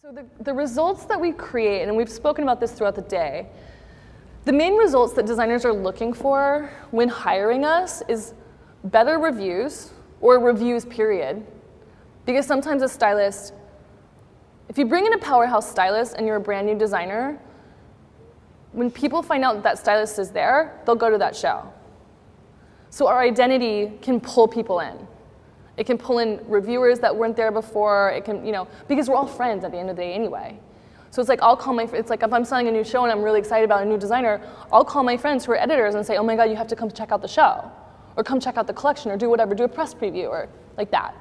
So the results that we create, and we've spoken about this throughout the day, the main results that designers are looking for when hiring us is better reviews, or reviews period. Because sometimes a stylist, if you bring in a powerhouse stylist and you're a brand new designer, when people find out that that stylist is there, they'll go to that show. So our identity can pull people in. It can pull in reviewers that weren't there before. It can, because we're all friends at the end of the day anyway. So it's like it's like if I'm selling a new show and I'm really excited about a new designer, I'll call my friends who are editors and say, oh my God, you have to come check out the show, or come check out the collection, or do whatever, do a press preview, or like that.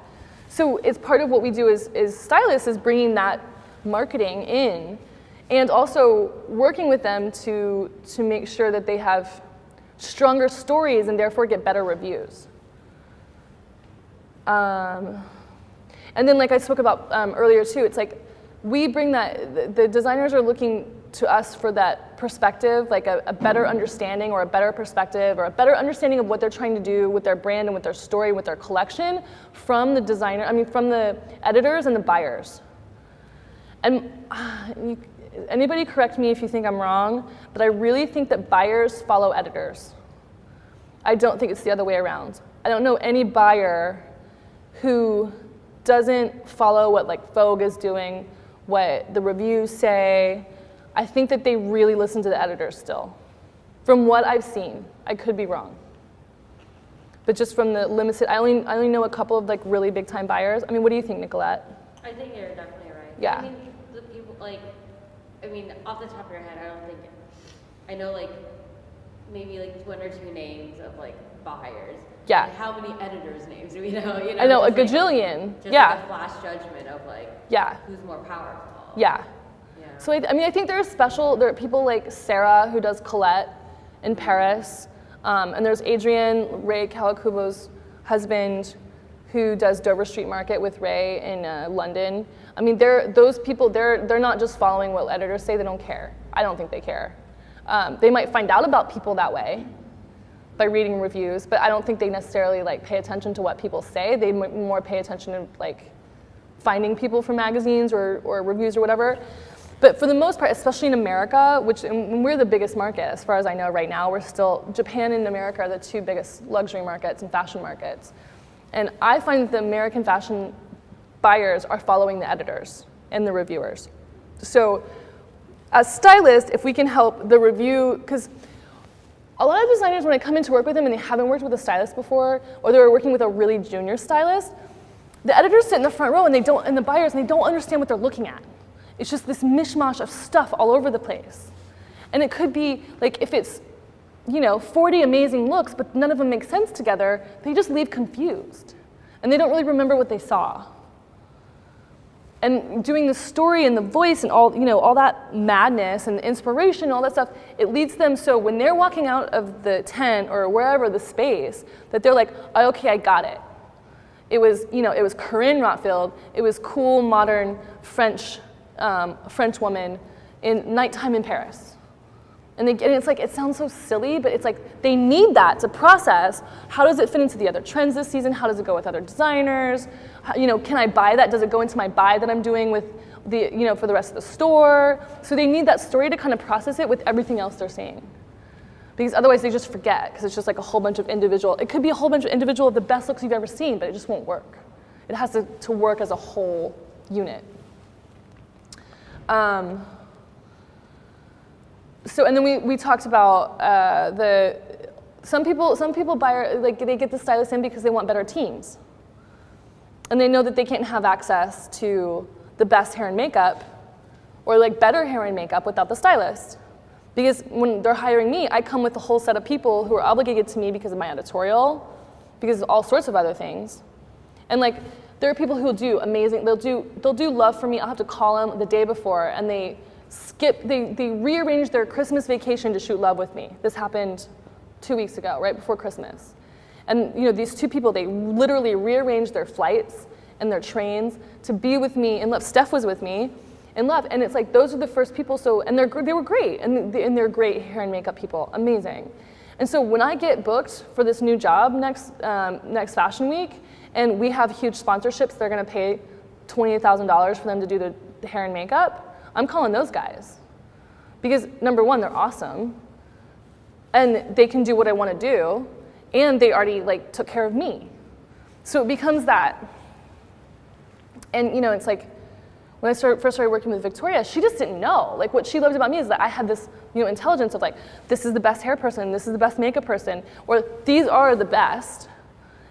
So it's part of what we do as stylists is bringing that marketing in, and also working with them to make sure that they have stronger stories and therefore get better reviews. And then, like I spoke about earlier too, it's like we bring that, the designers are looking to us for that perspective, like a better understanding, or a better perspective, or a better understanding of what they're trying to do with their brand and with their story, with their collection, from the designer, from the editors and the buyers. And anybody correct me if you think I'm wrong, but I really think that buyers follow editors. I don't think it's the other way around. I don't know any buyer who doesn't follow what like Vogue is doing, what the reviews say. I think that they really listen to the editors still. From what I've seen, I could be wrong. But just from the limited, I only know a couple of like really big time buyers. What do you think, Nicolette? I think you're definitely right. Yeah. The people off the top of your head, I know like maybe like one or two names of like buyers. Yeah. Like, how many editors' names do we know? I know, a gajillion. Just yeah. like a flash judgment of like who's more powerful. Yeah. So I think there are people like Sarah who does Colette in Paris, and there's Adrian, Ray Kawakubo's husband, who does Dover Street Market with Ray in London. Those people, they're not just following what editors say, they don't care. I don't think they care. They might find out about people that way by reading reviews, but I don't think they necessarily like pay attention to what people say. They more pay attention to like finding people from magazines or reviews or whatever. But for the most part, especially in America, and we're the biggest market as far as I know right now, Japan and America are the two biggest luxury markets and fashion markets. And I find that the American fashion buyers are following the editors and the reviewers. So as stylists, if we can help the review, because a lot of designers, when I come in to work with them and they haven't worked with a stylist before, or they're working with a really junior stylist, the editors sit in the front row and the buyers, and they don't understand what they're looking at. It's just this mishmash of stuff all over the place. And it could be like if it's 40 amazing looks, but none of them make sense together, they just leave confused. And they don't really remember what they saw. And doing the story and the voice and all that madness and inspiration and all that stuff, it leads them so when they're walking out of the tent or wherever the space, that they're like, oh, okay, I got it. It was Corinne Rotfield. It was cool, modern French woman in nighttime in Paris. And it's like, it sounds so silly, but it's like they need that to process. How does it fit into the other trends this season? How does it go with other designers? Can I buy that? Does it go into my buy that I'm doing with for the rest of the store? So they need that story to kind of process it with everything else they're seeing. Because otherwise they just forget, because it's just like a whole bunch of it could be a whole bunch of individual of the best looks you've ever seen, but it just won't work. It has to work as a whole unit. So, and then we talked about some people buy, like they get the stylist in because they want better teams. And they know that they can't have access to the best hair and makeup or like better hair and makeup without the stylist. Because when they're hiring me, I come with a whole set of people who are obligated to me because of my editorial, because of all sorts of other things. And like, there are people who will do amazing, they'll do love for me. I'll have to call them the day before, and they rearrange their Christmas vacation to shoot love with me. This happened 2 weeks ago, right before Christmas. And these two people, they literally rearranged their flights and their trains to be with me, and Steph was with me, and love. And it's like, those are the first people, and they were great, and they're great hair and makeup people, amazing. And so when I get booked for this new job next Fashion Week, and we have huge sponsorships, they're gonna pay $28,000 for them to do the hair and makeup, I'm calling those guys. Because number one, they're awesome, and they can do what I want to do, and they already like took care of me. So it becomes that. And you know, it's like, when I first started working with Victoria, she just didn't know. Like what she loved about me is that I had this, you know, intelligence of like, this is the best hair person, this is the best makeup person, or these are the best,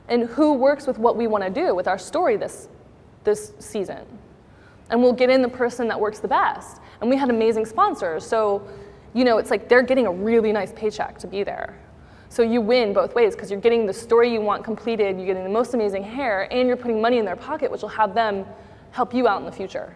and who works with what we want to do with our story this season. And we'll get in the person that works the best. And we had amazing sponsors, so you know, it's like they're getting a really nice paycheck to be there. So you win both ways because you're getting the story you want completed, you're getting the most amazing hair, and you're putting money in their pocket, which will have them help you out in the future.